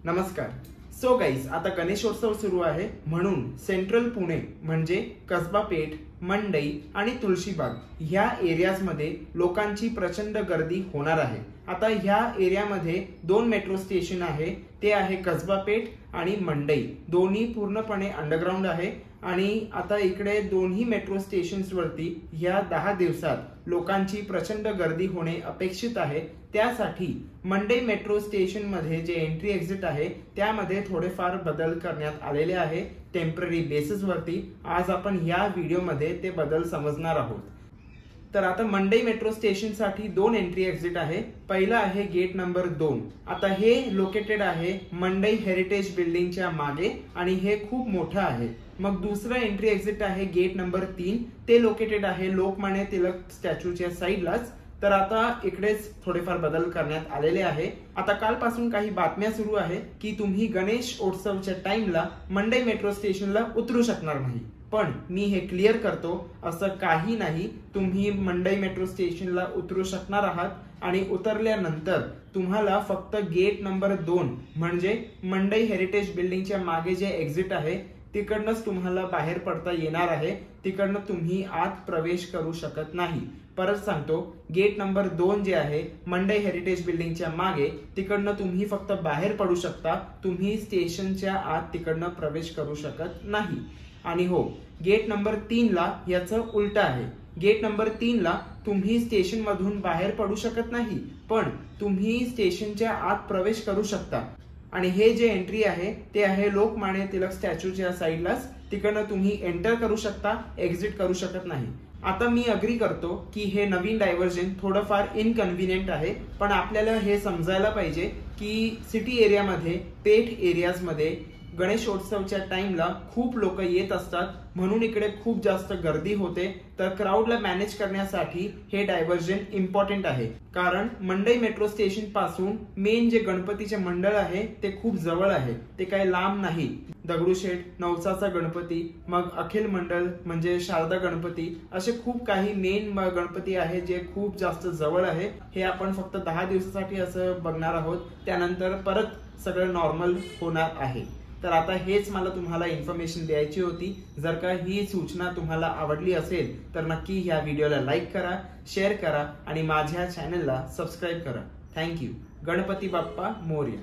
नमस्कार. So guys, आता गणेशोत्सव सुरू आहे म्हणून सेंट्रल पुणे म्हणजे कसबा पेठ, मंडई आणि तुळशीबाग ह्या एरियाज मध्ये लोकांची प्रचंड गर्दी होणार आहे. आता ह्या एरियामध्ये दोन मेट्रो स्टेशन आहे, ते आहे कसबा पेठ आणि मंडई. दोन्ही पूर्णपणे अंडरग्राउंड आहे आणि आता इकडे दोन्ही मेट्रो स्टेशन्स वरती ह्या 10 दिवसात लोकांची प्रचंड गर्दी होणे अपेक्षित आहे. त्यासाठी मंडई मेट्रो स्टेशन मध्ये जे एंट्री एक्झिट आहे त्यामध्ये थोडेफार बदल करण्यात आलेले आहे टेम्पररी बेसिस वरती. आज आपण या व्हिडिओ मध्ये ते बदल समजणार आहोत. तर आता मंडई मेट्रो स्टेशन साठी दोन एंट्री एक्झिट आहे. पहिला आहे गेट नंबर 2. आता हे लोकेटेड आहे मंडई हेरिटेज बिल्डिंगच्या मागे आणि हे खूप मोठं आहे. मग दुसरा एंट्री एक्झिट आहे गेट नंबर 3. ते लोकेटेड आहे लोकमान्य टिळक स्टॅच्यूच्या साइडलाच. तर आता इकडेच थोडेफार बदल करण्यात आलेले आहे. आता कालपासून काही बातम्या सुरू आहे की तुम्ही गणेश उत्सवच्या टाइमला मंडई मेट्रो स्टेशनला उतरू शकणार नाही. पण मी हे क्लिअर करतो, असं काही नाही. तुम्ही मंडई मेट्रो स्टेशनला उतरू शकणार आहात आणि उतरल्यानंतर तुम्हाला फक्त गेट नंबर 2 म्हणजे मंडई हेरिटेज बिल्डिंगच्या मागे जे एक्झिट आहे तिकडनंच तुम्हाला बाहेर पडता येणार आहे. तिकडनं तुम्ही आत प्रवेश करू शकत नाही. परत सांगतो, गेट नंबर 2 जे आहे मंडई हेरिटेज बिल्डिंगच्या मागे, तिकडनं तुम्ही फक्त बाहेर पडू शकता. तुम्ही स्टेशनच्या आत तिकडनं प्रवेश करू शकत नाही. आणि हो, गेट नंबर 3 ला याचं उलट आहे. गेट नंबर 3 ला तुम्ही स्टेशन मधून बाहेर पडू शकत नाही, पण तुम्ही स्टेशनच्या आत प्रवेश करू शकता. आणि हे जे एंट्री आहे ते आहे लोकमान्य टिळक स्टॅच्यूच्या साइडलाच. तिकडनं तुम्ही एंटर करू शकता, एक्झिट करू शकत नाही. आता मी अग्री करतो की हे नवीन डायव्हर्जन थोडंफार इनकन्व्हिनियंट आहे, पण आपल्याला हे समजायला पाहिजे की सिटी एरियामध्ये, पेठ एरियाज मध्ये गणेशोत्सवच्या टाइमला खूप लोक येत असतात म्हणून इकडे खूप जास्त गर्दी होते. तर क्राऊडला मॅनेज करण्यासाठी हे डायव्हर्जन इम्पॉर्टंट आहे. कारण मंडई मेट्रो स्टेशन पासून मेन जे गणपतीचे मंडळ आहे ते खूप जवळ आहे, ते काही लांब नाही. दगडूशेठ, नवसाचा गणपती, मग अखिल मंडळ म्हणजे शारदा गणपती, असे खूप काही मेन गणपती आहे जे खूप जास्त जवळ आहे. हे आपण फक्त 10 दिवसासाठी असं बघणार आहोत, त्यानंतर परत सगळं नॉर्मल होणार आहे. तर आता हेच मला तुम्हाला इन्फॉर्मेशन द्यायची होती. जर का ही सूचना तुम्हाला आवडली असेल तर नक्की ह्या व्हिडिओला लाईक करा, शेअर करा आणि माझ्या चॅनलला सबस्क्राईब करा. थँक्यू. गणपती बाप्पा मोरया.